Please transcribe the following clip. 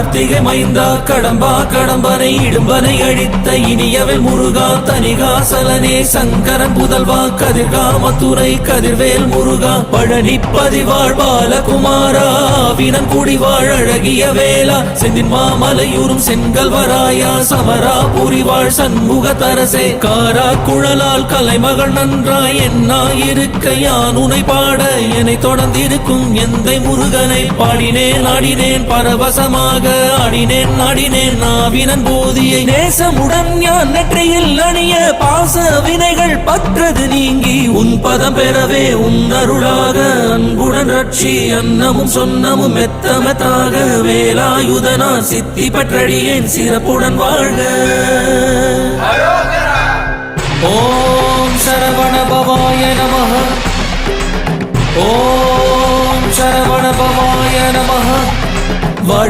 கார்த்திகை மைந்தா கடம்பா கடம்பனை இடும்பனை அழித்த இனியவள் முருகா தனிகாசலனே சங்கரன் புதல்வா கதிர்காமத்துறை கதிர்வேல் முருகா பழனி பதிவாழ் பாலகுமாரா வினன் குடிவாழ் அழகிய வேளா செந்தின் மாமலையூரும் செங்கல்வராயா சமரா புரிவாழ் சண்முக தரசே காரா குழலால் கலைமகள் நன்றாய் என்னாயிருக்க யான் உனை பாட என்னை தொடர்ந்திருக்கும் எந்தை முருகனை பாடினேன் ஆடினேன் பரவசமாக ஆடினேன் ஆடினேன் நாவினன் போதியை நேசமுடன் யான் நெற்றியில் அணிய பாச வினைகள் பற்றது நீங்கி உன் பதம் பெறவே உன் அருளாக அன்புடன் ரட்சி அன்னமும் சொன்னமும் மெத்தமெத்தாக வேலாயுதனா சித்தி பற்றடியேன் சிறப்புடன் வாழ்க. ஓம் சரவண பவாய நமஹ. ஓம் சரவண பவாய நமஹ. வாழ்க.